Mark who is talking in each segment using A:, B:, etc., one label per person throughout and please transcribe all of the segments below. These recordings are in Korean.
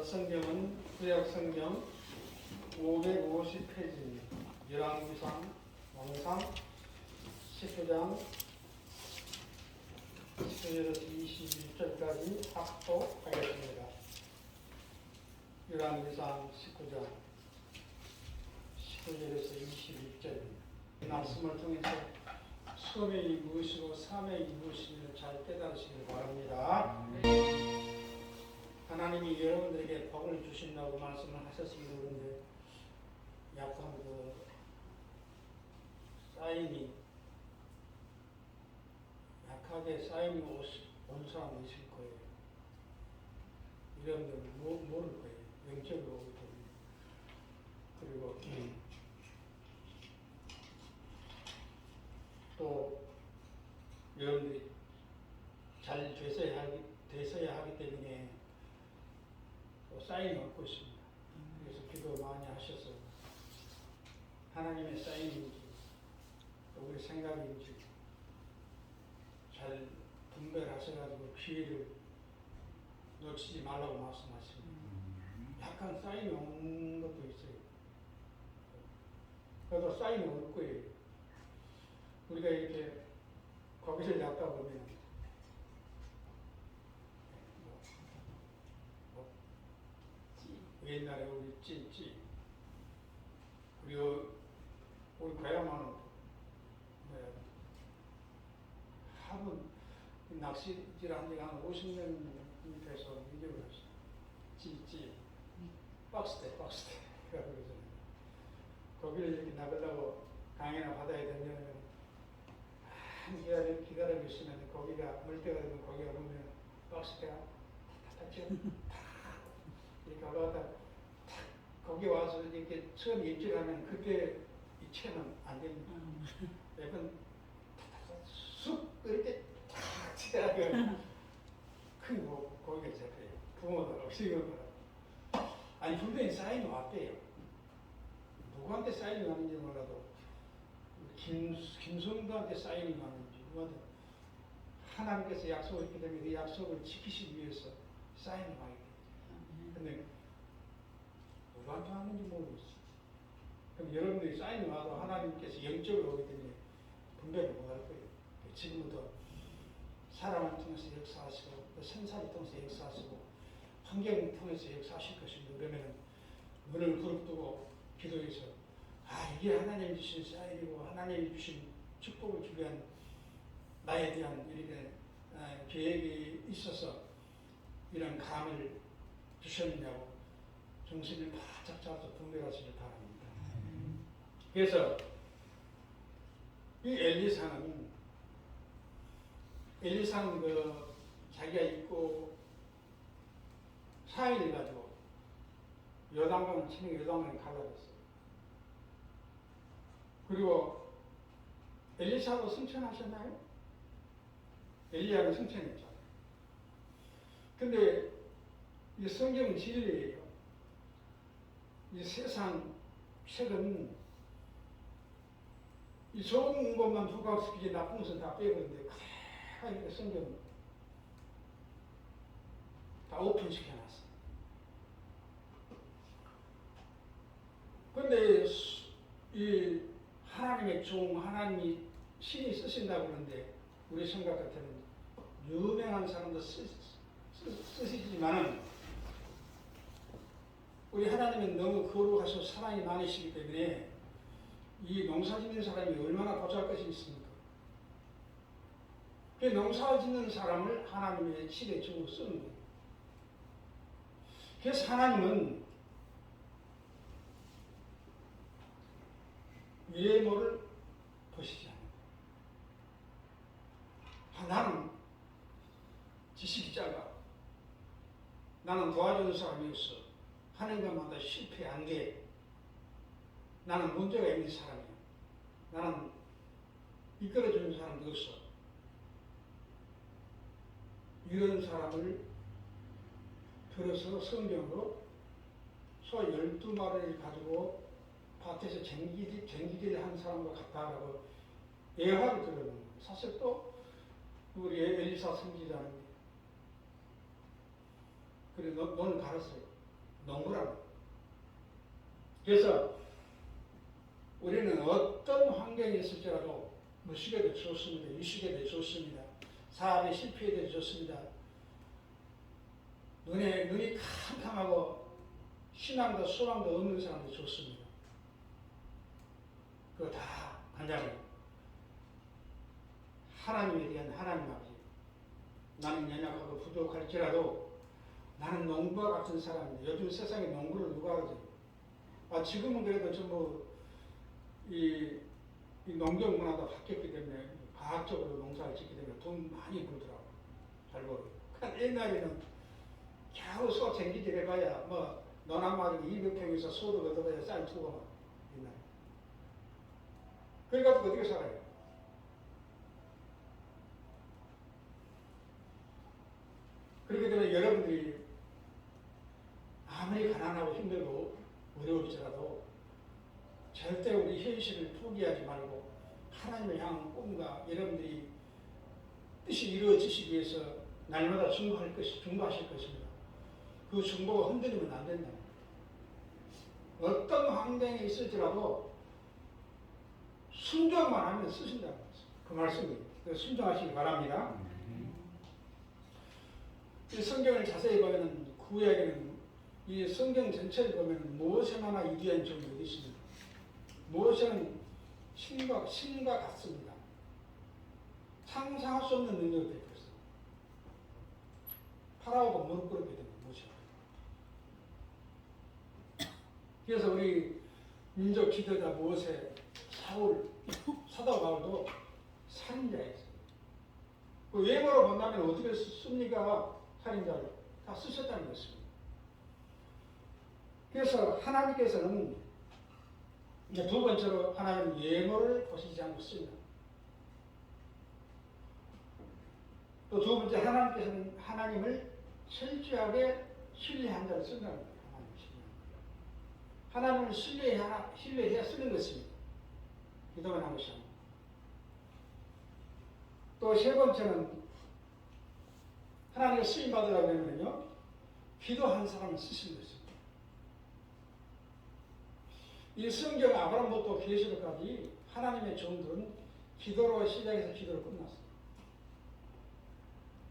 A: 성경은 구약성경 550페이지입니다. 열왕기상, 왕상 19장 19절에서 21절까지 합독하겠습니다. 열왕기상 19장 19절에서 21절입니다. 이 말씀을 통해서 소명이 무엇이고 사명이 무엇인지를 잘 깨달으시길 바랍니다. 하나님이 여러분들에게 복을 주신다고 말씀을 하셨습니다. 그런데 약간 사인이 약하게 사인이 온 사람이 있을 거예요. 여러분들 모를 거예요. 영적으로 오기 때문에. 그리고 또 여러분들이 잘 되셔야 하기 때문에 또 사인이 얻고 있습니다. 그래서 기도 많이 하셔서 하나님의 사인인지 또 우리 생각인지 잘 분별하셔가지고 기회를 놓치지 말라고 말씀하십니다. 약간 사인이 오는 것도 있어요. 그래도 사인이 올 거예요. 우리가 이렇게 거기를 잡다 보면 옛날에 우리 찌 우리 고향은 하도 낚시질 한 지가 한 50년 돼서 잊어버렸어. 찌 박스대 그러잖아요. 거기를 이렇게 나가려고 강이나 바다에 던져놓으면 한 기다리고 있으면 거기가 물때가 되면 거기가 보면 박스대가 탁탁 이렇게 올라가다 거기 와서 이렇게 처음 입질하면 그때 이 채는 안 됩니다. 매번 쑥 이렇게 탁 치다가 큰 고기가 잡혀요. 부모들하고 시어머니하고. 아니 분명히 사인이 왔대요. 누구한테 사인이 왔는지 몰라도 김성도한테 사인이 왔는지 누구한테 하나님께서 약속을 했기 때문에 그 약속을 지키시기 위해서 사인이 와 있대요. 근데 누구한테 왔는지 모르겠어. 그럼 여러분들이 사인이 와도 하나님께서 영적으로 오기 때문에 분별을 못할 거예요. 지금부터 사람을 통해서 역사하시고 또 생사를 통해서 역사하시고 환경을 통해서 역사하실 것입니다. 그러면 눈을 부릅뜨고 기도해서 이게 하나님이 주신 사인이고 하나님이 주신 축복을 주기 위한 나에 대한 이렇게 계획이 있어서 이런 감을 주셨느냐고 정신을 바짝 잡아서 분별하시길 바랍니다. 그래서 이 엘리사는 자기가 있고 사인을 가지고 요단강을 치는 요단강에 갈라졌어요. 그리고 엘리사도 승천하셨나요? 엘리야는 승천했잖아요. 근데 이 성경은 진리예요. 이 세상 책은 이 좋은 것만 부각시키지 나쁜 것은 다 빼버리는데 이렇게 성경 다 오픈시켜놨어. 근데 이 하나님의 하나님이 신이 쓰신다고 그러는데 우리 생각 같으면 유명한 사람도 쓰시지만은 우리 하나님은 너무 거룩하시고 사랑이 많으시기 때문에 이 농사 짓는 사람이 얼마나 보잘것이 있습니까? 그 농사 짓는 사람을 하나님의 시대에 주고 쓰는 거예요. 그래서 하나님은 외모를 보시지 않는다. 나는 지식이 작아. 나는 도와주는 사람이 없어. 하는 것마다 실패 안 돼. 나는 문제가 있는 사람이야. 나는 이끌어주는 사람도 없어. 이런 사람을 들어서 성경으로 소 12마리를 가지고 밭에서 쟁기질 한 사람과 같다라고 예화를 들어놓은 거예요. 사실 또 우리 엘리사 선지자는 그래 너는 갈았어요. 농부라는. 그래서 우리는 어떤 환경이 있을지라도 무식에도 좋습니다. 유식에도 좋습니다. 사업에 실패해도 좋습니다. 눈이 캄캄하고 신앙도 소망도 없는 사람도 좋습니다. 그거 다 간장이에요. 하나님에 대한 하나님 아버지. 나는 연약하고 부족할지라도 나는 농부와 같은 사람입니다. 요즘 세상에 농부를 누가 하죠? 지금은 그래도 전부 이 농경 문화가 바뀌었기 때문에 과학적으로 농사를 짓기 때문에 돈 많이 벌더라고. 잘 벌어요. 옛날에는 겨우 소 쟁기질 해봐야 뭐 너나마리 200평에서 소도 얻어봐야 쌀 투고만 옛날에. 그래가지고 어떻게 살아요? 그렇게 되면 여러분들이 아무리 가난하고 힘들고 어려울지라도 절대 우리 현실을 포기하지 말고 하나님을 향한 꿈과 여러분들이 뜻이 이루어지시기 위해서 날마다 중보하실 것입니다. 그 중보가 흔들리면 안 된다. 어떤 환경에 있을지라도 순종만 하면 쓰신다는 말씀. 그 말씀이에요. 순종하시기 바랍니다. 이 성경을 자세히 보면 구약에는 이 성경 전체를 보면 모세나 이디안 정도 있습니다. 모세는 신과 같습니다. 상상할 수 없는 능력을 베풀었어요. 파라오가 무릎 꿇었기 때문에 모세가. 그래서 우리 민족 지도자 모세, 사울, 사도 바울도 살인자였어요. 그 외모로 본다면 어떻게 씁니까? 살인자를 다 쓰셨다는 것입니다. 그래서 하나님께서는 이제 두 번째로 하나님은 외모를 보시지 않고 씁니다. 또 두 번째 하나님께서는 하나님을 철저하게 신뢰한 자를 쓴다는 거예요. 하나님을 신뢰해야 쓰는 것입니다. 기도만 한 것이 아니고. 또 세 번째는 하나님의 쓰임 받으려고 하면요, 기도한 사람을 쓰신 것입니다. 이 성경 아브라함부터 계시록까지 하나님의 종들은 기도로 시작해서 기도로 끝났습니다.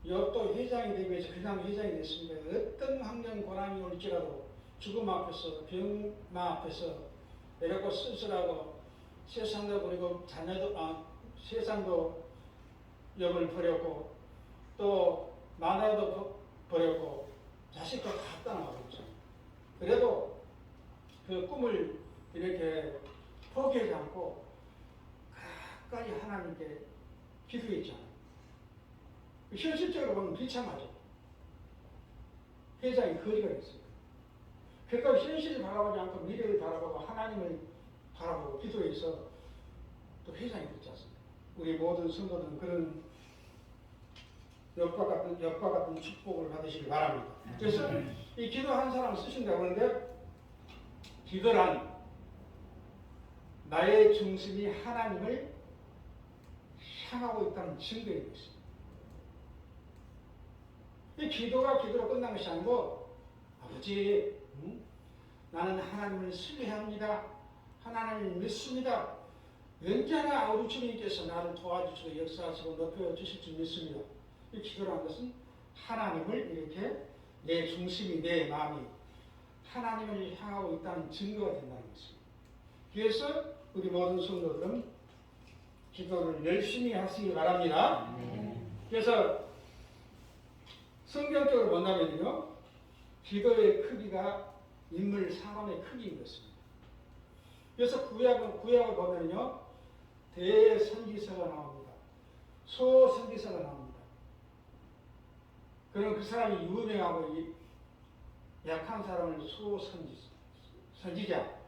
A: 욥도 회장이 되기 위해서 그냥 회장이 됐습니다. 어떤 환경 고난이 올지라도 죽음 앞에서 병마 앞에서 내가 쓸쓸하고 세상도 버리고 세상도 욥을 버렸고 또 마누라도 버렸고 자식도 다 떠나가겠죠. 그래도 그 꿈을 이렇게 포기하지 않고 끝까지 하나님께 기도했잖아요. 현실적으로 보면 비참하죠. 회장이 거리가 있습니다. 그러니까 현실을 바라보지 않고 미래를 바라보고 하나님을 바라보고 기도해서 또 회장이 됐지 않습니까? 우리 모든 성도들은 그런 욥과 같은 축복을 받으시기 바랍니다. 그래서 이 기도한 사람 쓰신다고 하는데, 기도란 나의 중심이 하나님을 향하고 있다는 증거인 것입니다. 이 기도가 기도로 끝난 것이 아니고, 아버지, 나는 하나님을 신뢰합니다. 하나님을 믿습니다. 언제나 우리 주님께서 나를 도와주시고 역사하시고 높여주실 줄 믿습니다. 이 기도라는 것은 하나님을 이렇게 내 중심이, 내 마음이 하나님을 향하고 있다는 증거가 된다는 것입니다. 그래서 우리 모든 성도들은 기도를 열심히 하시기 바랍니다. 그래서 성경적으로 본다면요, 기도의 크기가 인물 사람의 크기인 것입니다. 그래서 구약을 보면요, 대선지서가 나옵니다. 소선지서가 나옵니다. 그럼 그 사람이 유명하고 약한 사람을 선지자,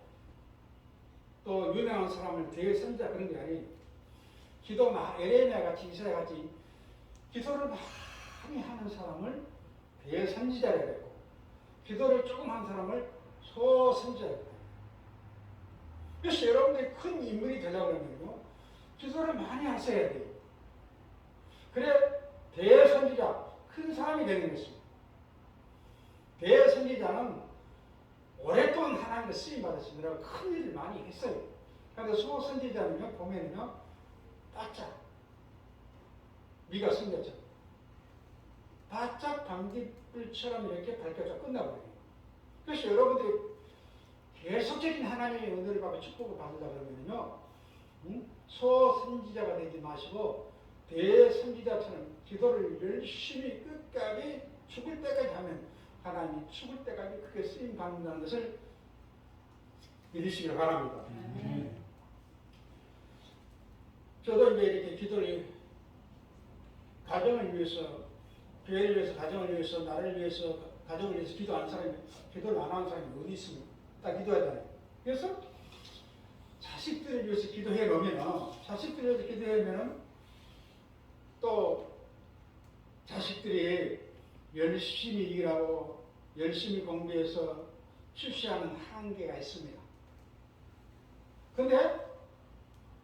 A: 또 유명한 사람을 대선자, 그런 게 아니에요. 기도 에레미야 같이 이사야 같이 기도를 많이 하는 사람을 대선지자라고 했고, 기도를 조금 한 사람을 소선지자라고 해요. 그래서 여러분들이 큰 인물이 되려고 하면요, 기도를 많이 하셔야 돼요. 그래 대선지자, 큰 사람이 되는 것입니다. 대선지자는 오랫동안 하나님께 쓰임 받으시느라 큰 일을 많이 했어요. 그런데 소선지자는요 보면은요 바짝 미가 숨겼죠. 바짝 방귀불처럼 이렇게 밝혀져 끝나버려요. 그래서 여러분들이 계속적인 하나님의 은혜를 받고 축복을 받으려고 그러면요 소선지자가 되지 마시고 대선지자처럼 기도를 열심히 끝까지 죽을 때까지 하면 하나님이 죽을 때까지 크게 쓰임 받는다는 것을 믿으시길 바랍니다. 저도 이제 이렇게 기도를 가정을 위해서, 교회를 위해서, 가정을 위해서, 나를 위해서, 가족을 위해서 기도하는 사람이, 기도를 안 하는 사람이 어디 있습니까? 다 기도하잖아요. 그래서 자식들을 위해서 기도해 놓으면, 자식들을 위해서 기도해 놓으면 또 자식들이 열심히 일하고 열심히 공부해서 출시하는 한계가 있습니다. 근데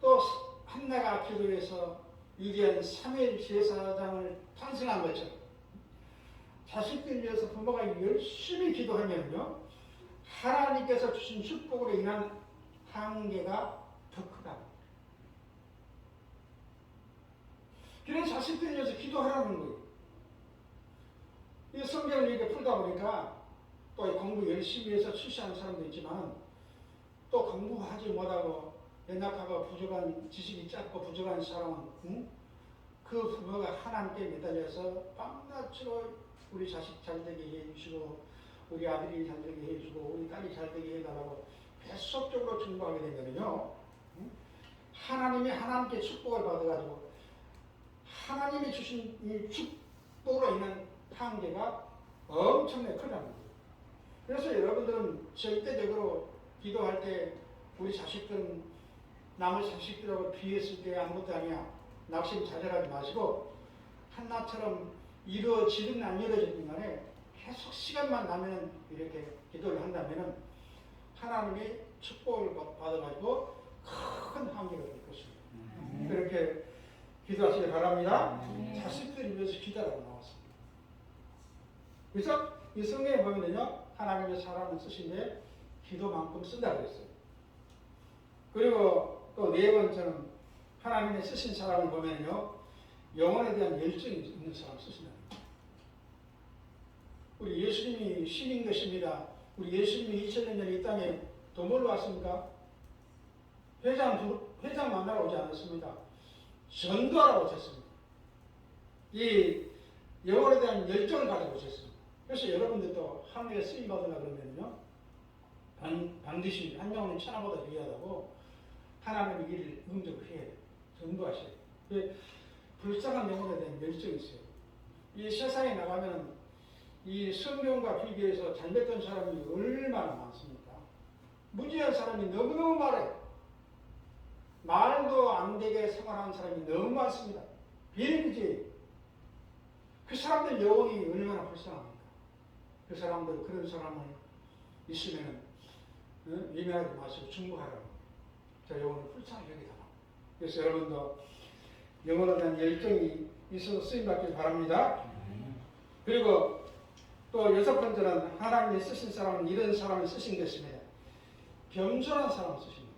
A: 또 한나가 기도해서 위대한 3일 제사장을 탄생한 것처럼 자식들 위해서 부모가 열심히 기도하면요 하나님께서 주신 축복으로 인한 한계가 더 크다. 그래서 자식들 위해서 기도하라는 거예요. 이 성경을 이렇게 풀다 보니까 또 공부 열심히 해서 출시하는 사람도 있지만 또 공부하지 못하고 연약하고 부족한 지식이 짧고 부족한 사람은 그 부모가 하나님께 매달려서 밤낮으로 우리 자식 잘되게 해주시고 우리 아들이 잘되게 해주고 우리 딸이 잘되게 해달라고 계속적으로 충고하게 되면요 하나님이 하나님께 축복을 받아가지고 하나님이 주신 이 축복으로 인한 한계가 엄청나게 크다는 거예요. 그래서 여러분들은 절대적으로 기도할 때 우리 자식들은 남의 자식들하고 비했을 때 아무것도 아니야. 낙심 자절하지 마시고 한나처럼 이루어지든 안 이루어지든 간에 계속 시간만 나면 이렇게 기도를 한다면 하나님의 축복을 받아가지고 큰 한계가 될 것입니다. 그렇게 기도하시기 바랍니다. 자식들을 위해서 기도하라고 나왔습니다. 그래서 이 성경에 보면요 하나님의 사람을 쓰신데 기도만큼 쓴다고 했어요. 그리고 또 네 번째는 하나님의 쓰신 사람을 보면요 영혼에 대한 열정이 있는 사람 쓰신다. 우리 예수님이 신인 것입니다. 우리 예수님이 2000년 전에 이 땅에 도물로 왔습니까? 회장 만나러 오지 않았습니다. 전도하러 오셨습니다. 이 영혼에 대한 열정을 가지고 오셨습니다. 그래서 여러분들도 하늘에 쓰임 받으려 그러면요 반드시 한 영혼이 천하보다 귀하다고 하나님의 일을 응답을 해야 돼요. 전도하셔야 돼요. 불쌍한 영혼에 대한 열정이 있어요. 이 세상에 나가면 이 성경과 비교해서 잘못된 사람이 얼마나 많습니까? 무지한 사람이 너무너무 많아요. 말도 안 되게 생활하는 사람이 너무 많습니다. 비일비재해요. 그 사람들 영혼이 얼마나 불쌍합니까? 그 사람들 그런 사람을 있으면 예민하지 마시고 충고하라고. 자, 영혼을 불쌍히 여기다가. 그래서 여러분도 영혼에 대한 열정이 있어서 쓰임받길 바랍니다. 그리고 또 6번째는 하나님이 쓰신 사람은 이런 사람을 쓰신 것입니다. 겸손한 사람을 쓰신 겁니다.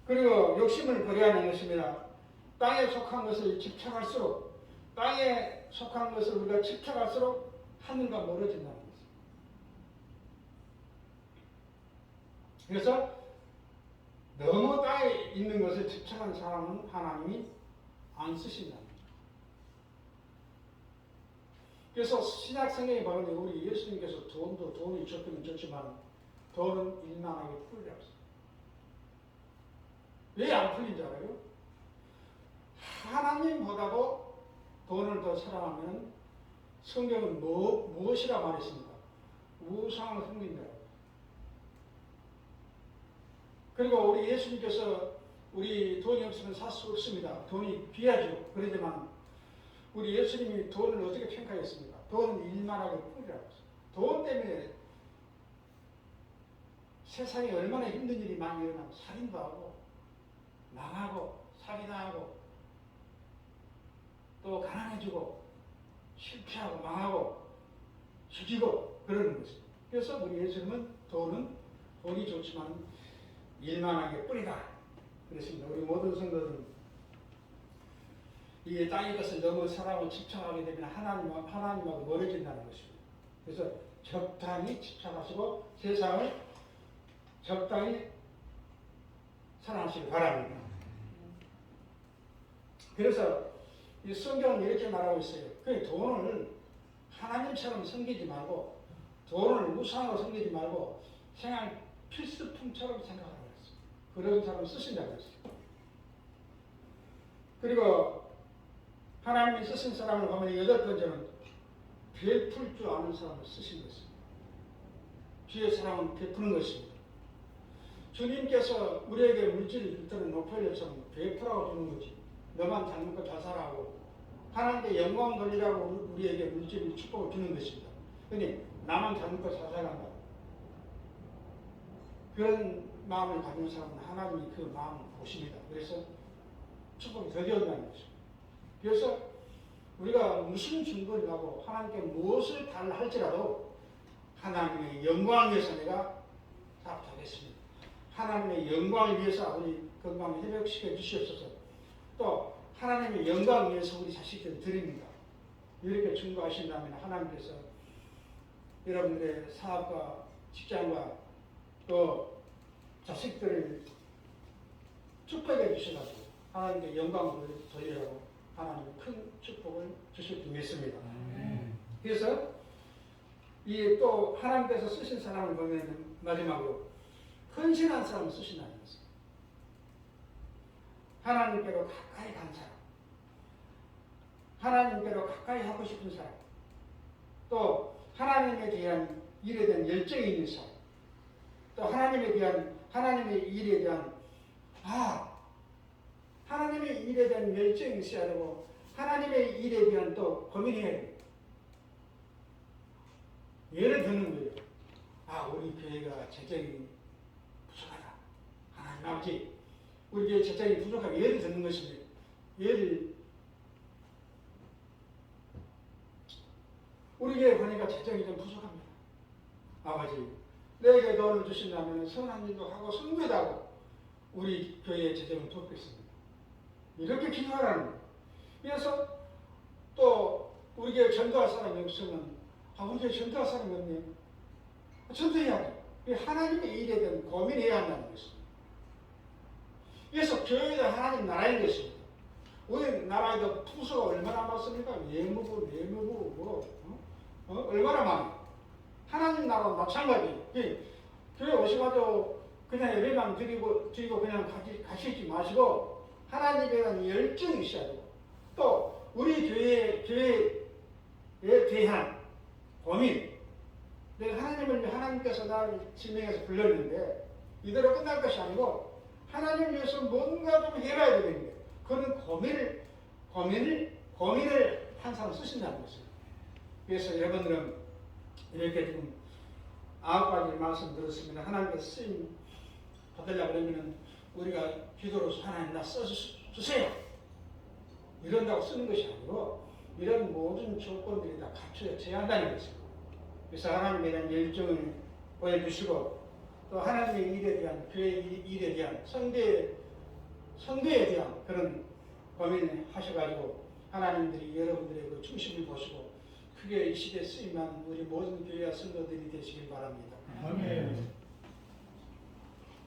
A: 그리고 욕심을 버려하는 것입니다. 땅에 속한 것을 집착할수록 땅에 속한 것을 우리가 집착할수록 하늘과 멀어진다는 것입니다. 그래서 너무 땅에 있는 것을 집착하는 사람은 하나님이 안 쓰신다는 거예요. 그래서 신약 성경에 보면 우리 예수님께서 돈이 좋기는 좋지만 돈은 일만하게 풀리라고 했어요. 왜 안 풀린 줄 알아요? 하나님보다도 돈을 더 사랑하면 성경은 무엇이라 말했습니까? 우상을 섬긴다고. 그리고 우리 예수님께서 우리 돈이 없으면 살 수 없습니다. 돈이 귀하죠. 그러지만 우리 예수님이 돈을 어떻게 평가했습니까? 돈은 일만하게 풀이라고 했어요. 돈 때문에 세상에 얼마나 힘든 일이 많이 일어나고 살인도 하고 망하고 사기당하고 또 가난해지고 실패하고 망하고 죽이고 그러는 것입니다. 그래서 우리 예수님은 돈이 좋지만 일만하게 뿌리다 그랬습니다. 우리 모든 성도들은 이 땅의 것을 너무 사랑하고 집착하게 되면 하나님하고 멀어진다는 것입니다. 그래서 적당히 집착하시고 세상을 적당히 사랑하시기 바랍니다. 그래서 이 성경은 이렇게 말하고 있어요. 그 돈을 하나님처럼 섬기지 말고 돈을 우상으로 섬기지 말고 생활 필수품처럼 생각하라고 했어요. 그런 사람 쓰신다고 했어요. 그리고 하나님이 쓰신 사람을 보면 8번째는 베풀 줄 아는 사람을 쓰신 것입니다. 주의 사랑은 베푸는 것입니다. 주님께서 우리에게 물질을 줄 때는 노펠처럼 베풀라고 주는 거지. 너만 잘 먹고 잘 살아하고 하나님께 영광 돌리라고 우리에게 물질을 축복을 주는 것입니다. 그러니 나만 잘 먹고 잘 살아간다. 그런 마음을 가진 사람은 하나님이 그 마음을 보십니다. 그래서 축복이 더 되었다는 것입니다. 그래서 우리가 무슨 증거를 하고 하나님께 무엇을 달라 할지라도 하나님의 영광을 위해서 내가 답하겠습니다. 하나님의 영광을 위해서 우리 건강을 회복시켜 주시옵소서. 또 하나님의 영광을 위해서 우리 자식들 드립니다. 이렇게 증거하신다면 하나님께서 여러분들의 사업과 직장과 또 자식들을 축복해 주셔가지고 하나님께 영광을 돌리라고 하나님의 큰 축복을 주실 줄 믿습니다. 그래서 이 또 하나님께서 쓰신 사람을 보면 마지막으로 헌신한 사람을 쓰신다는 것입니다. 하나님께로 가까이 간 사람, 하나님께로 가까이 하고 싶은 사람, 또 하나님에 대한 일에 대한 열정이 있는 사람, 또 하나님의 일에 대한 하나님의 일에 대한 열정이 있어야 되고 하나님의 일에 대한 또 고민해야 됩니다. 예를 드는 거예요. 우리 교회가 재정이 부족하다. 하나님 아버지, 우리 교회 재정이 부족하게 예를 드는 것입니다. 우리 교회 보니까 재정이 좀 부족합니다. 아버지, 내게 돈을 주신다면 선한 일도 하고 선교도 하고 우리 교회의 재정을 돕겠습니다. 이렇게 기도하라는 거예요. 그래서 또 우리 교회 전도할 사람이 없으면 우리 교회 전도할 사람이 없네. 전도해야 돼. 하나님의 일에 대한 고민해야 한다는 것입니다. 그래서 교회도 하나님 나라인 것입니다. 우리 나라에도 부서가 얼마나 많습니까? 내무부 얼마나 많아요. 하나님 나라도 마찬가지. 교회 오셔가지고 그냥 예배만 드리고 그냥 가시지 마시고 하나님에 대한 열정이 있어야 되고 또 우리 교회에 대한 고민. 내가 하나님께서 나를 지명해서 불렀는데 이대로 끝날 것이 아니고 하나님을 위해서 뭔가 좀 해봐야 되는데 그런 고민을 항상 쓰신다는 것이에요. 그래서 여러분들은 이렇게 지금 9가지 말씀 들었습니다. 하나님께서 쓰임 받으려고 그러면 우리가 기도로서 하나님 나 써주세요. 이런다고 쓰는 것이 아니고 이런 모든 조건들이 다 갖춰져야 한다는 것입니다. 그래서 하나님에 대한 열정을 보여주시고 또 하나님의 일에 대한 교회 일에 대한 성도에 대한 그런 고민을 하셔가지고 하나님들이 여러분들의 그 중심을 보시고 크게 이 시대에 쓰임한 우리 모든 교회와 성도들이 되시길 바랍니다.
B: 아멘.